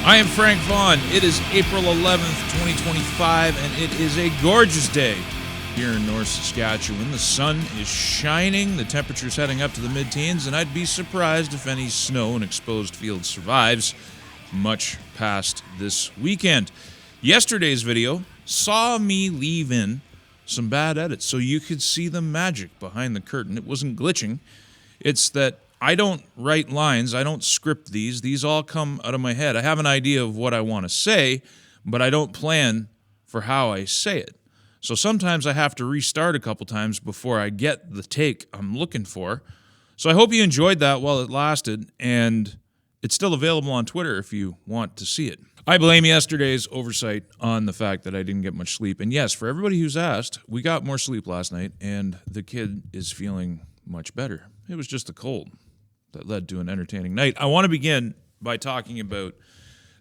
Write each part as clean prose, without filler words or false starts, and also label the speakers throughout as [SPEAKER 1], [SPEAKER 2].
[SPEAKER 1] I am Frank Vaughn. It is April 11th, 2025, and it is a gorgeous day here in North Saskatchewan. The sun is shining, the temperature's heading up to the mid-teens, and I'd be surprised if any snow in exposed fields survives much past this weekend. Yesterday's video saw me leave in some bad edits so you could see the magic behind the curtain. It wasn't glitching. It's that I don't write lines. I don't script these. These all come out of my head. I have an idea of what I want to say, but I don't plan for how I say it. So sometimes I have to restart a couple times before I get the take I'm looking for. So I hope you enjoyed that while it lasted, and it's still available on Twitter if you want to see it. I blame yesterday's oversight on the fact that I didn't get much sleep. And yes, for everybody who's asked, we got more sleep last night, and the kid is feeling much better. It was just a cold that led to an entertaining night. I want to begin by talking about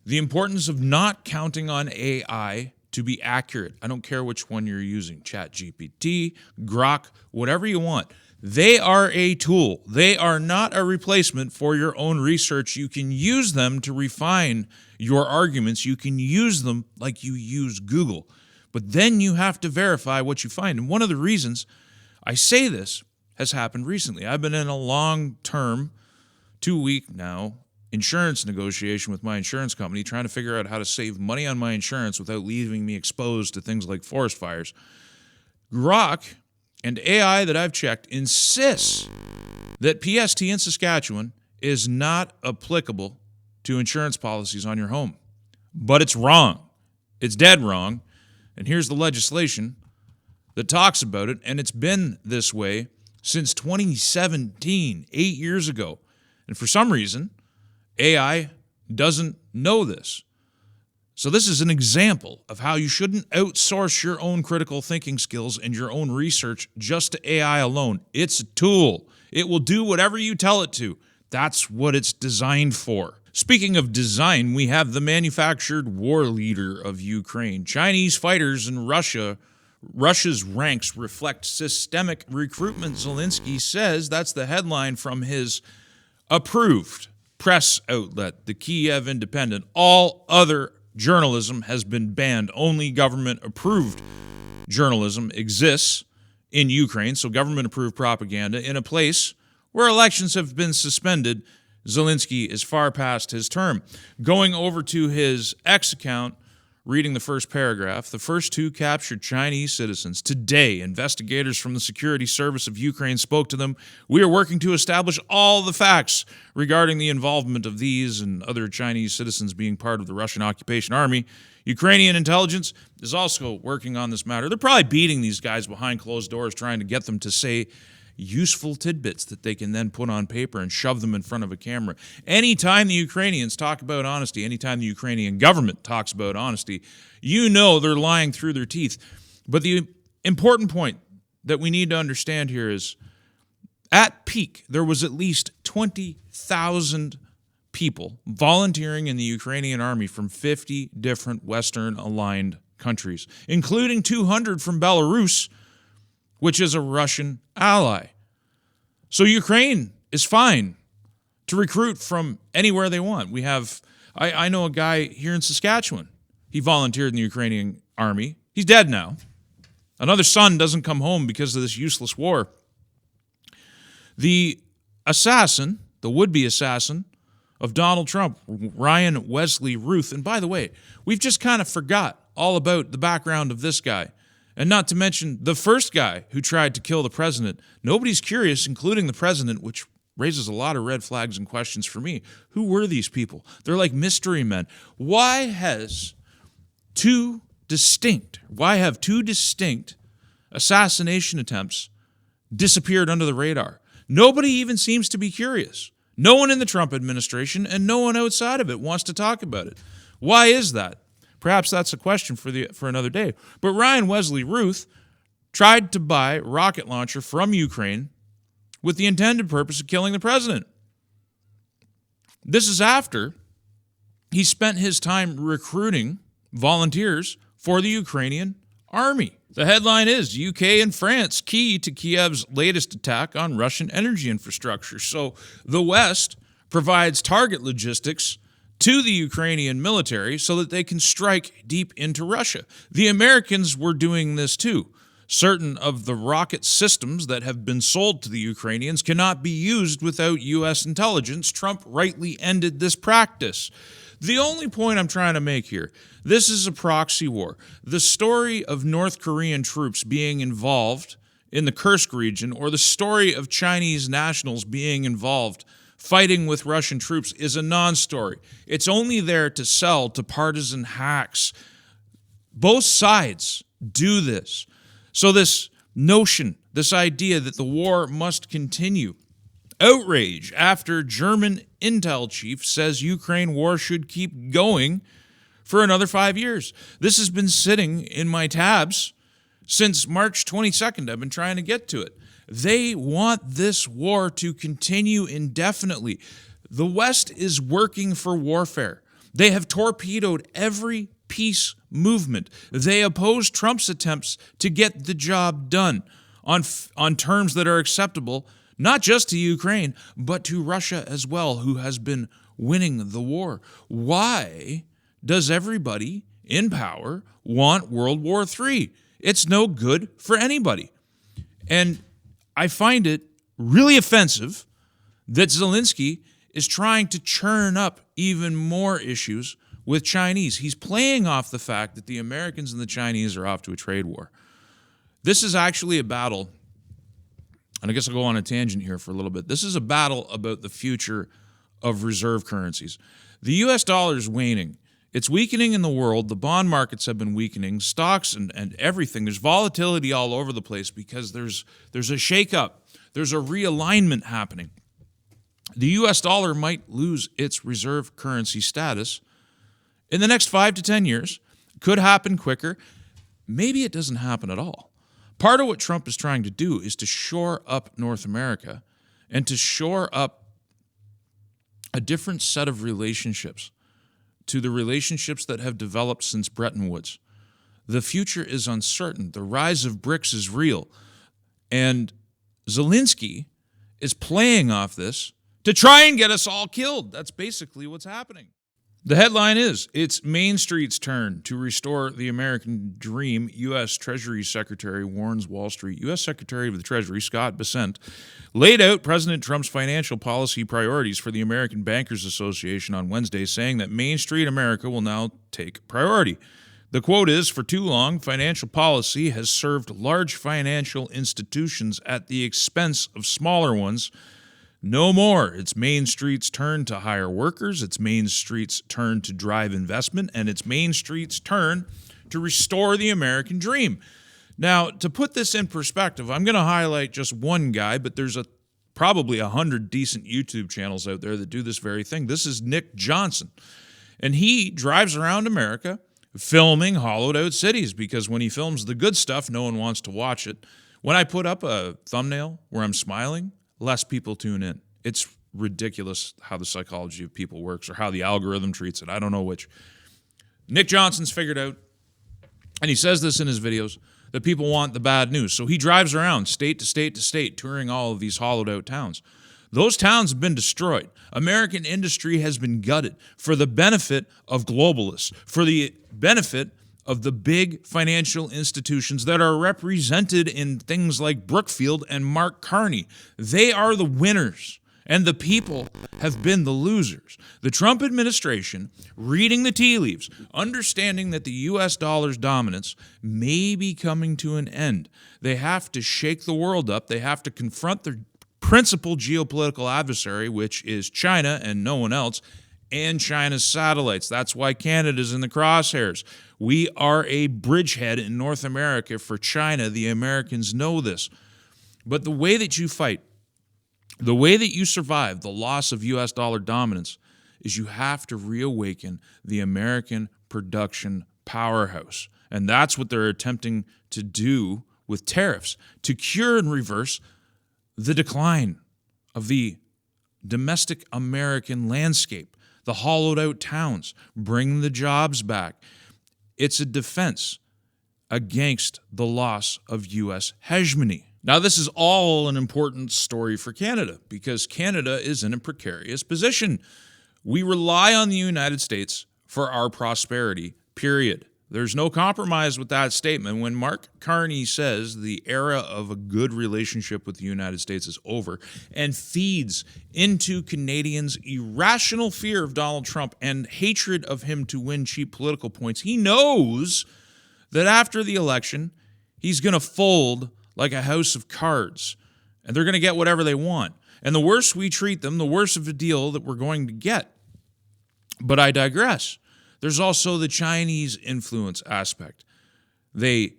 [SPEAKER 1] the importance of not counting on AI to be accurate. I don't care which one you're using, ChatGPT, Grok, whatever you want. They are a tool. They are not a replacement for your own research. You can use them to refine your arguments. You can use them like you use Google. But then you have to verify what you find. And one of the reasons I say this has happened recently. I've been in a long-term, 2-week now, insurance negotiation with my insurance company, trying to figure out how to save money on my insurance without leaving me exposed to things like forest fires. Grok and AI that I've checked insists that PST in Saskatchewan is not applicable to insurance policies on your home. But it's wrong. It's dead wrong. And here's the legislation that talks about it, and it's been this way since 2017, 8 years ago. And for some reason, AI doesn't know this. So this is an example of how you shouldn't outsource your own critical thinking skills and your own research just to AI alone. It's a tool. It will do whatever you tell it to. That's what it's designed for. Speaking of design, we have the manufactured war leader of Ukraine. Chinese fighters in Russia's ranks reflect systemic recruitment, Zelensky says. That's the headline from his approved press outlet, the Kiev Independent. All other journalism has been banned. Only government-approved journalism exists in Ukraine, so government-approved propaganda in a place where elections have been suspended. Zelensky is far past his term. Going over to his X account, reading the first paragraph, the first two captured Chinese citizens. Today, investigators from the Security Service of Ukraine spoke to them. We are working to establish all the facts regarding the involvement of these and other Chinese citizens being part of the Russian occupation army. Ukrainian intelligence is also working on this matter. They're probably beating these guys behind closed doors, trying to get them to say useful tidbits that they can then put on paper and shove them in front of a camera. Anytime the Ukrainians talk about honesty, anytime the Ukrainian government talks about honesty, you know they're lying through their teeth. But the important point that we need to understand here is, at peak, there was at least 20,000 people volunteering in the Ukrainian army from 50 different Western-aligned countries, including 200 from Belarus, which is a Russian ally. So Ukraine is fine to recruit from anywhere they want. We have, I know a guy here in Saskatchewan. He volunteered in the Ukrainian army. He's dead now. Another son doesn't come home because of this useless war. The assassin, the would-be assassin of Donald Trump, Ryan Wesley Ruth, and by the way, we've just kind of forgot all about the background of this guy. And not to mention the first guy who tried to kill the president. Nobody's curious, including the president, which raises a lot of red flags and questions for me. Who were these people? They're like mystery men. Why have two distinct assassination attempts disappeared under the radar? Nobody even seems to be curious. No one in the Trump administration and no one outside of it wants to talk about it. Why is that? Perhaps that's a question for another day. But Ryan Wesley Ruth tried to buy a rocket launcher from Ukraine with the intended purpose of killing the president. This is after he spent his time recruiting volunteers for the Ukrainian army. The headline is, UK and France key to Kiev's latest attack on Russian energy infrastructure. So the West provides target logistics to the Ukrainian military so that they can strike deep into Russia. The Americans were doing this too. Certain of the rocket systems that have been sold to the Ukrainians cannot be used without U.S. intelligence. Trump rightly ended this practice. The only point I'm trying to make here, this is a proxy war. The story of North Korean troops being involved in the Kursk region, or the story of Chinese nationals being involved fighting with Russian troops, is a non-story. It's only there to sell to partisan hacks. Both sides do this. So this notion, this idea that the war must continue, outrage after German intel chief says Ukraine war should keep going for another 5 years. This has been sitting in my tabs since March 22nd. I've been trying to get to it. They want this war to continue indefinitely. The West is working for warfare. They have torpedoed every peace movement. They oppose Trump's attempts to get the job done on terms that are acceptable, not just to Ukraine, but to Russia as well, who has been winning the war. Why does everybody in power want World War III? It's no good for anybody. And I find it really offensive that Zelensky is trying to churn up even more issues with Chinese. He's playing off the fact that the Americans and the Chinese are off to a trade war. This is actually a battle, and I guess I'll go on a tangent here for a little bit. This is a battle about the future of reserve currencies. The U.S. dollar is waning. It's weakening in the world. The bond markets have been weakening. Stocks and everything. There's volatility all over the place because there's a shakeup. There's a realignment happening. The U.S. dollar might lose its reserve currency status in the next 5 to 10 years. Could happen quicker. Maybe it doesn't happen at all. Part of what Trump is trying to do is to shore up North America and to shore up a different set of relationships to the relationships that have developed since Bretton Woods. The future is uncertain. The rise of BRICS is real. And Zelensky is playing off this to try and get us all killed. That's basically what's happening. The headline is, it's Main Street's turn to restore the American dream. U.S. Treasury Secretary warns Wall Street. U.S. Secretary of the Treasury, Scott Bessent, laid out President Trump's financial policy priorities for the American Bankers Association on Wednesday, saying that Main Street America will now take priority. The quote is, for too long, financial policy has served large financial institutions at the expense of smaller ones. No more. It's Main Street's turn to hire workers. It's Main Street's turn to drive investment. And it's Main Street's turn to restore the American dream. Now, to put this in perspective, I'm going to highlight just one guy, but there's probably 100 decent YouTube channels out there that do this very thing. This is Nick Johnson. And he drives around America filming hollowed out cities, because when he films the good stuff, no one wants to watch it. When I put up a thumbnail where I'm smiling, less people tune in. It's ridiculous how the psychology of people works, or how the algorithm treats it. I don't know which. Nick Johnson's figured out, and he says this in his videos, that people want the bad news. So he drives around state to state to state, touring all of these hollowed out towns. Those towns have been destroyed. American industry has been gutted for the benefit of globalists, for the benefit of the big financial institutions that are represented in things like Brookfield and Mark Carney. They are the winners, and the people have been the losers. The Trump administration, reading the tea leaves, understanding that the U.S. dollar's dominance may be coming to an end. They have to shake the world up. They have to confront their principal geopolitical adversary, which is China and no one else, and China's satellites. That's why Canada's in the crosshairs. We are a bridgehead in North America for China. The Americans know this. But the way that you fight, the way that you survive the loss of U.S. dollar dominance, is you have to reawaken the American production powerhouse. And that's what they're attempting to do with tariffs, to cure and reverse the decline of the domestic American landscape, the hollowed out towns, bring the jobs back. It's a defense against the loss of U.S. hegemony. Now, this is all an important story for Canada, because Canada is in a precarious position. We rely on the United States for our prosperity, period. There's no compromise with that statement. When Mark Carney says the era of a good relationship with the United States is over and feeds into Canadians' irrational fear of Donald Trump and hatred of him to win cheap political points, he knows that after the election, he's going to fold like a house of cards, and they're going to get whatever they want. And the worse we treat them, the worse of a deal that we're going to get. But I digress. There's also the Chinese influence aspect. They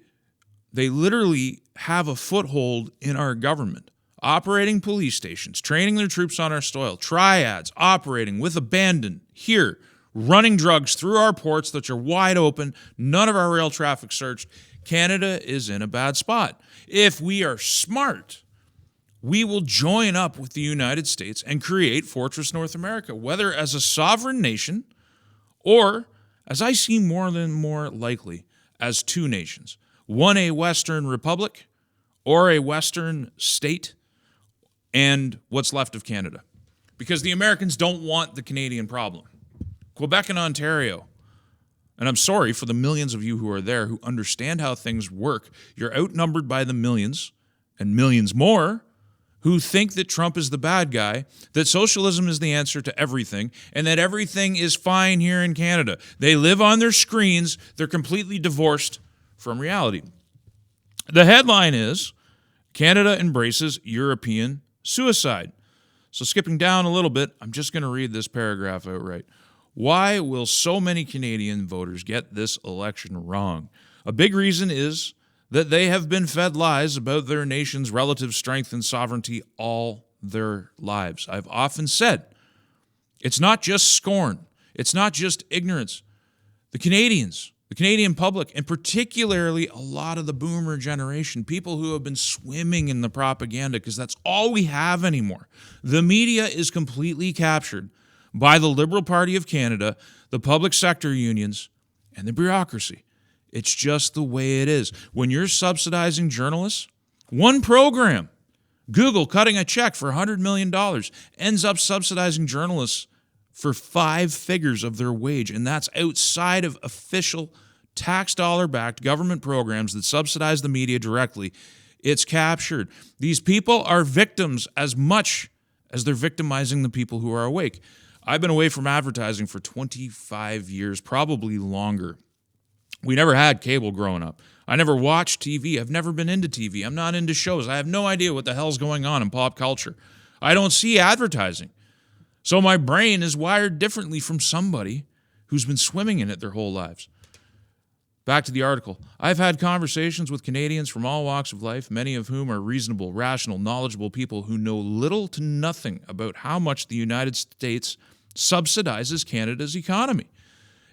[SPEAKER 1] literally have a foothold in our government, operating police stations, training their troops on our soil, triads operating with abandon here, running drugs through our ports that are wide open, none of our rail traffic searched. Canada is in a bad spot. If we are smart, we will join up with the United States and create Fortress North America, whether as a sovereign nation or, as I see more than more likely, as two nations. One a Western republic or a Western state and what's left of Canada. Because the Americans don't want the Canadian problem. Quebec and Ontario, and I'm sorry for the millions of you who are there who understand how things work, you're outnumbered by the millions and millions more who think that Trump is the bad guy, that socialism is the answer to everything, and that everything is fine here in Canada. They live on their screens. They're completely divorced from reality. The headline is, Canada embraces European suicide. So skipping down a little bit, I'm just going to read this paragraph outright. Why will so many Canadian voters get this election wrong? A big reason is that they have been fed lies about their nation's relative strength and sovereignty all their lives. I've often said, it's not just scorn. It's not just ignorance. The Canadians, the Canadian public, and particularly a lot of the boomer generation, people who have been swimming in the propaganda because that's all we have anymore. The media is completely captured by the Liberal Party of Canada, the public sector unions, and the bureaucracy. It's just the way it is. When you're subsidizing journalists, one program, Google cutting a check for $100 million, ends up subsidizing journalists for 5 figures of their wage, and that's outside of official tax dollar-backed government programs that subsidize the media directly. It's captured. These people are victims as much as they're victimizing the people who are awake. I've been away from advertising for 25 years, probably longer. We never had cable growing up. I never watched TV. I've never been into TV. I'm not into shows. I have no idea what the hell's going on in pop culture. I don't see advertising. So my brain is wired differently from somebody who's been swimming in it their whole lives. Back to the article. I've had conversations with Canadians from all walks of life, many of whom are reasonable, rational, knowledgeable people who know little to nothing about how much the United States subsidizes Canada's economy.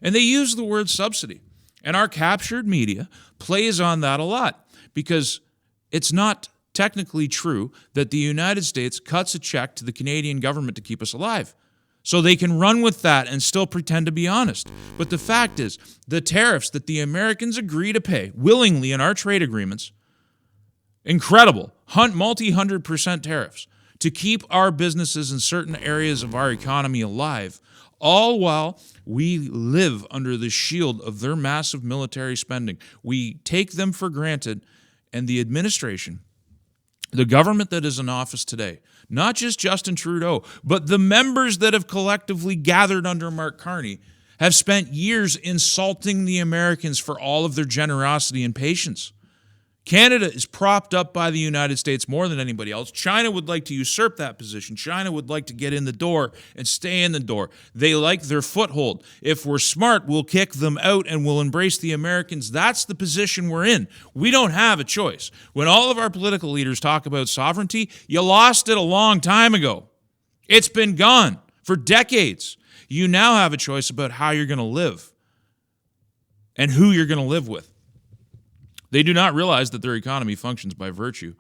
[SPEAKER 1] And they use the word subsidy. And our captured media plays on that a lot because it's not technically true that the United States cuts a check to the Canadian government to keep us alive. So they can run with that and still pretend to be honest. But the fact is, the tariffs that the Americans agree to pay willingly in our trade agreements, incredible, multi-100% tariffs to keep our businesses in certain areas of our economy alive, all while we live under the shield of their massive military spending. We take them for granted, and the administration, the government that is in office today, not just Justin Trudeau, but the members that have collectively gathered under Mark Carney, have spent years insulting the Americans for all of their generosity and patience. Canada is propped up by the United States more than anybody else. China would like to usurp that position. China would like to get in the door and stay in the door. They like their foothold. If we're smart, we'll kick them out and we'll embrace the Americans. That's the position we're in. We don't have a choice. When all of our political leaders talk about sovereignty, you lost it a long time ago. It's been gone for decades. You now have a choice about how you're going to live and who you're going to live with. They do not realize that their economy functions by virtue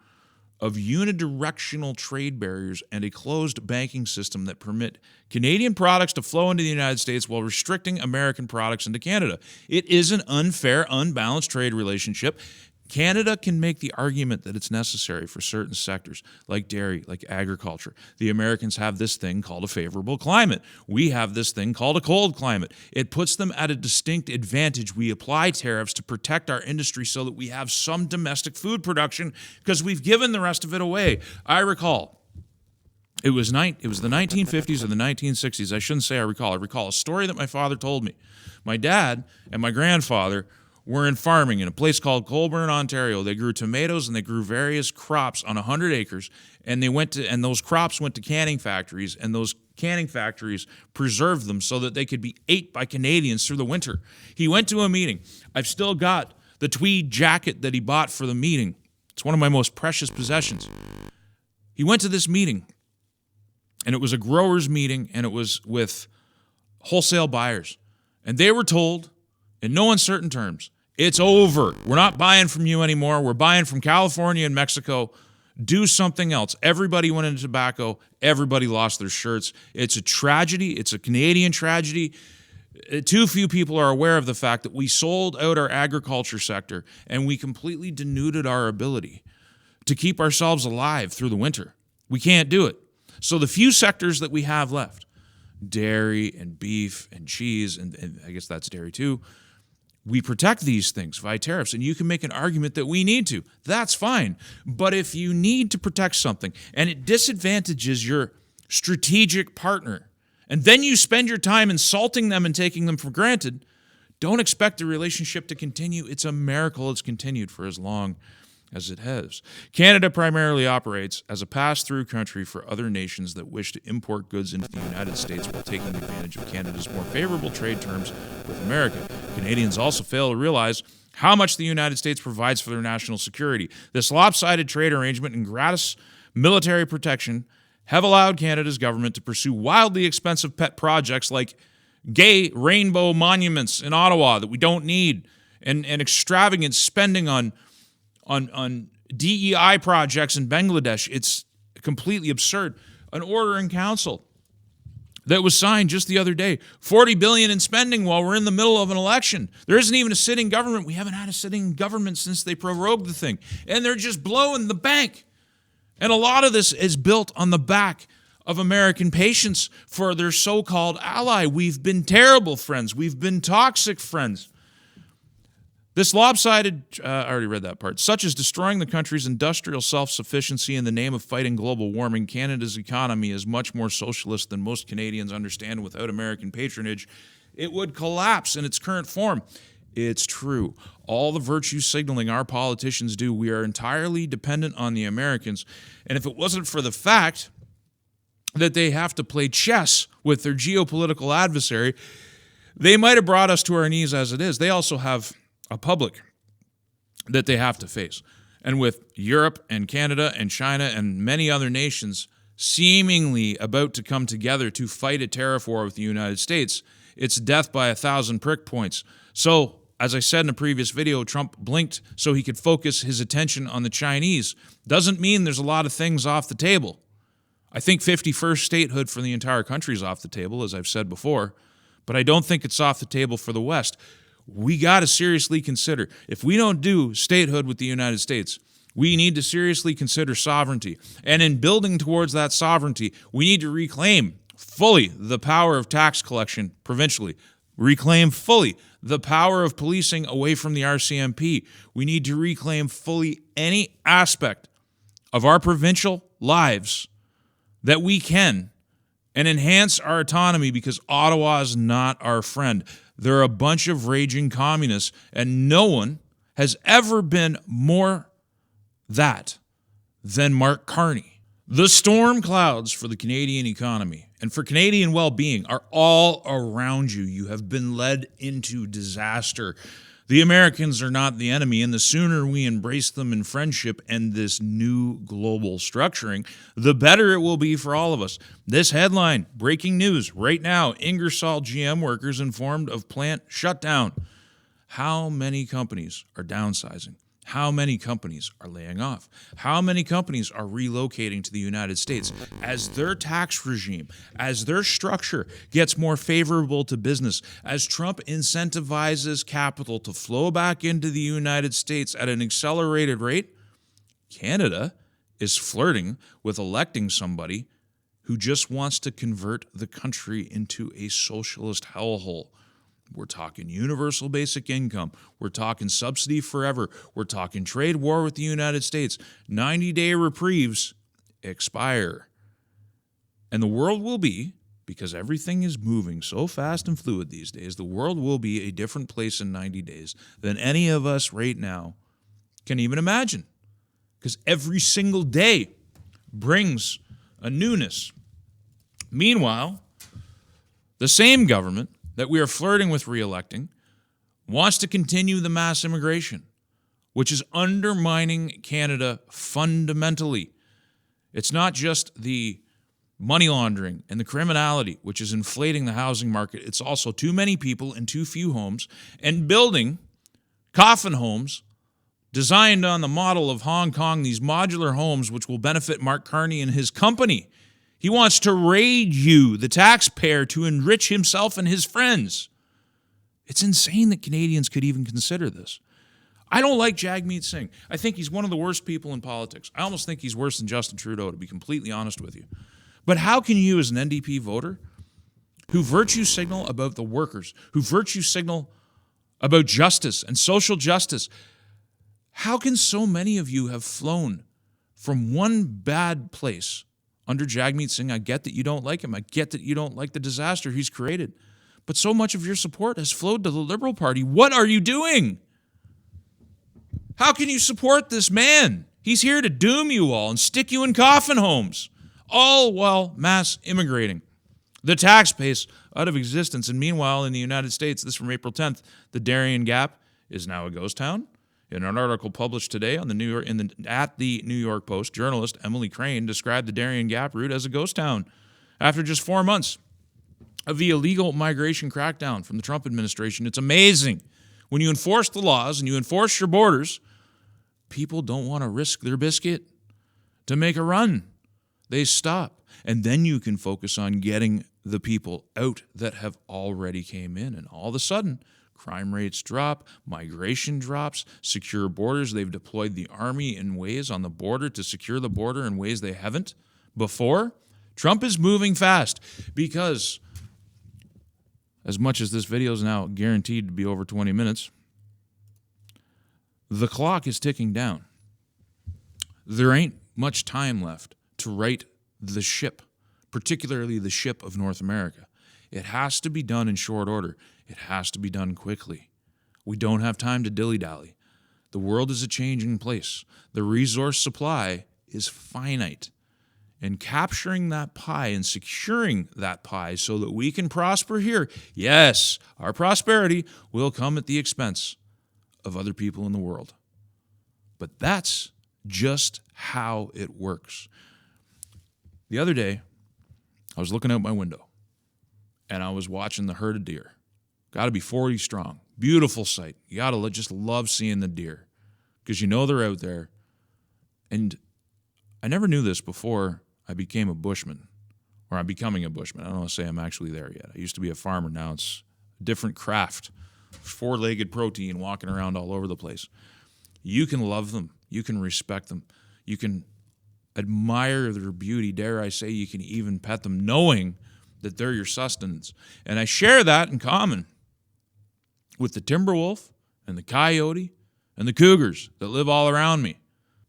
[SPEAKER 1] of unidirectional trade barriers and a closed banking system that permit Canadian products to flow into the United States while restricting American products into Canada. It is an unfair, unbalanced trade relationship. Canada can make the argument that it's necessary for certain sectors, like dairy, like agriculture. The Americans have this thing called a favorable climate. We have this thing called a cold climate. It puts them at a distinct advantage. We apply tariffs to protect our industry so that we have some domestic food production because we've given the rest of it away. I recall, it was the 1950s or the 1960s. I shouldn't say I recall. I recall a story that my father told me. My dad and my grandfather were in farming in a place called Colborne, Ontario. They grew tomatoes and they grew various crops on 100 acres, and those crops went to canning factories, and those canning factories preserved them so that they could be ate by Canadians through the winter. He went to a meeting. I've still got the tweed jacket that he bought for the meeting. It's one of my most precious possessions. He went to this meeting, and it was a growers' meeting, and it was with wholesale buyers. And they were told, in no uncertain terms, it's over. We're not buying from you anymore. We're buying from California and Mexico. Do something else. Everybody went into tobacco. Everybody lost their shirts. It's a tragedy. It's a Canadian tragedy. Too few people are aware of the fact that we sold out our agriculture sector and we completely denuded our ability to keep ourselves alive through the winter. We can't do it. So the few sectors that we have left, dairy and beef and cheese, and I guess that's dairy too, we protect these things via tariffs, and you can make an argument that we need to. That's fine. But if you need to protect something and it disadvantages your strategic partner, and then you spend your time insulting them and taking them for granted, don't expect the relationship to continue. It's a miracle it's continued for as long as it has. Canada primarily operates as a pass-through country for other nations that wish to import goods into the United States while taking advantage of Canada's more favorable trade terms with America. Canadians also fail to realize how much the United States provides for their national security. This lopsided trade arrangement and gratis military protection have allowed Canada's government to pursue wildly expensive pet projects like gay rainbow monuments in Ottawa that we don't need, and extravagant spending on DEI projects in Bangladesh. It's completely absurd. An order in council that was signed just the other day, $40 billion in spending while we're in the middle of an election. There isn't even a sitting government. We haven't had a sitting government since they prorogued the thing. And they're just blowing the bank. And a lot of this is built on the back of American patience for their so-called ally. We've been terrible friends. We've been toxic friends. This lopsided, I already read that part, such as destroying the country's industrial self-sufficiency in the name of fighting global warming. Canada's economy is much more socialist than most Canadians understand. Without American patronage, it would collapse in its current form. It's true. All the virtue signaling our politicians do, we are entirely dependent on the Americans. And if it wasn't for the fact that they have to play chess with their geopolitical adversary, they might have brought us to our knees as it is. They also have a public that they have to face. And with Europe and Canada and China and many other nations seemingly about to come together to fight a tariff war with the United States, it's death by 1,000 prick points. So, as I said in a previous video, Trump blinked so he could focus his attention on the Chinese. Doesn't mean there's a lot of things off the table. I think 51st statehood for the entire country is off the table, as I've said before, but I don't think it's off the table for the West. We got to seriously consider, if we don't do statehood with the United States, we need to seriously consider sovereignty. And in building towards that sovereignty, we need to reclaim fully the power of tax collection provincially, reclaim fully the power of policing away from the RCMP. We need to reclaim fully any aspect of our provincial lives that we can and enhance our autonomy, because Ottawa is not our friend. They're a bunch of raging communists, and no one has ever been more that than Mark Carney. The storm clouds for the Canadian economy and for Canadian well-being are all around you. You have been led into disaster. The Americans are not the enemy, and the sooner we embrace them in friendship and this new global structuring, the better it will be for all of us. This headline, breaking news right now, Ingersoll GM workers informed of plant shutdown. How many companies are downsizing? How many companies are laying off? How many companies are relocating to the United States as their tax regime, as their structure gets more favorable to business, as Trump incentivizes capital to flow back into the United States at an accelerated rate? Canada is flirting with electing somebody who just wants to convert the country into a socialist hellhole. We're talking universal basic income. We're talking subsidy forever. We're talking trade war with the United States. 90-day reprieves expire. And the world will be, because everything is moving so fast and fluid these days, the world will be a different place in 90 days than any of us right now can even imagine. Because every single day brings a newness. Meanwhile, the same government that we are flirting with re-electing wants to continue the mass immigration, which is undermining Canada fundamentally. It's not just the money laundering and the criminality, which is inflating the housing market. It's also too many people in too few homes and building coffin homes designed on the model of Hong Kong, these modular homes which will benefit Mark Carney and his company. He wants to raid you, the taxpayer, to enrich himself and his friends. It's insane that Canadians could even consider this. I don't like Jagmeet Singh. I think he's one of the worst people in politics. I almost think he's worse than Justin Trudeau, to be completely honest with you. But how can you, as an NDP voter, who virtue signal about the workers, who virtue signal about justice and social justice, how can so many of you have flown from one bad place under Jagmeet Singh? I get that you don't like him. I get that you don't like the disaster he's created. But so much of your support has flowed to the Liberal Party. What are you doing? How can you support this man? He's here to doom you all and stick you in coffin homes, all while mass immigrating the tax base out of existence. And meanwhile, in the United States, this from April 10th, the Darien Gap is now a ghost town. In an article published today on at the New York Post, journalist Emily Crane described the Darien Gap route as a ghost town after just 4 months of the illegal migration crackdown from the Trump administration. It's amazing. When you enforce the laws and you enforce your borders, people don't want to risk their biscuit to make a run. They stop. And then you can focus on getting the people out that have already came in. And all of a sudden, crime rates drop, migration drops, secure borders. They've deployed the army in ways on the border to secure the border in ways they haven't before. Trump is moving fast because, as much as this video is now guaranteed to be over 20 minutes, the clock is ticking down. There ain't much time left to right the ship, particularly the ship of North America. It has to be done in short order. It has to be done quickly. We don't have time to dilly-dally. The world is a changing place. The resource supply is finite. And capturing that pie and securing that pie so that we can prosper here, yes, our prosperity will come at the expense of other people in the world. But that's just how it works. The other day, I was looking out my window, and I was watching the herd of deer. Got to be 40 strong. Beautiful sight. You got to just love seeing the deer because you know they're out there. And I never knew this before I became a bushman, or I'm becoming a bushman. I don't want to say I'm actually there yet. I used to be a farmer. Now it's a different craft. Four-legged protein walking around all over the place. You can love them. You can respect them. You can admire their beauty. Dare I say, you can even pet them, knowing that they're your sustenance. And I share that in common with the timber wolf and the coyote and the cougars that live all around me.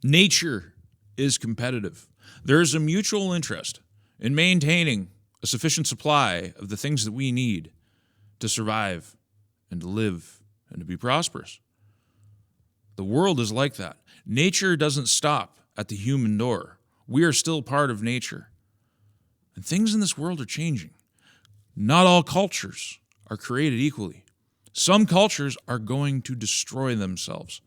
[SPEAKER 1] Nature is competitive. There is a mutual interest in maintaining a sufficient supply of the things that we need to survive and to live and to be prosperous. The world is like that. Nature doesn't stop at the human door. We are still part of nature. And things in this world are changing. Not all cultures are created equally. Some cultures are going to destroy themselves.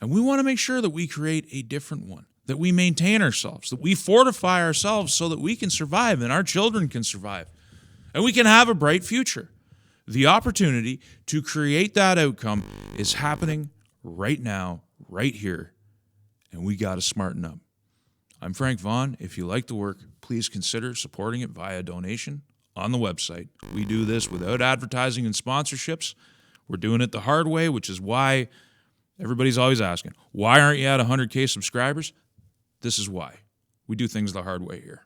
[SPEAKER 1] And we want to make sure that we create a different one, that we maintain ourselves, that we fortify ourselves so that we can survive and our children can survive and we can have a bright future. The opportunity to create that outcome is happening right now, right here, and we got to smarten up. I'm Frank Vaughn. If you like the work, please consider supporting it via donation on the website. We do this without advertising and sponsorships. We're doing it the hard way, which is why everybody's always asking, why aren't you at 100K subscribers? This is why. We do things the hard way here.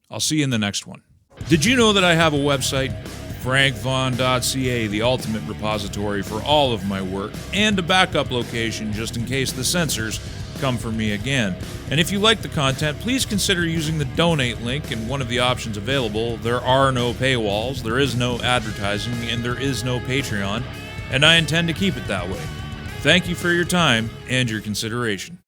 [SPEAKER 1] I'll see you in the next one. Did you know that I have a website, frankvaughn.ca, the ultimate repository for all of my work, and a backup location just in case the censors come for me again? And if you like the content, please consider using the donate link in one of the options available. There are no paywalls, there is no advertising, and there is no Patreon, and I intend to keep it that way. Thank you for your time and your consideration.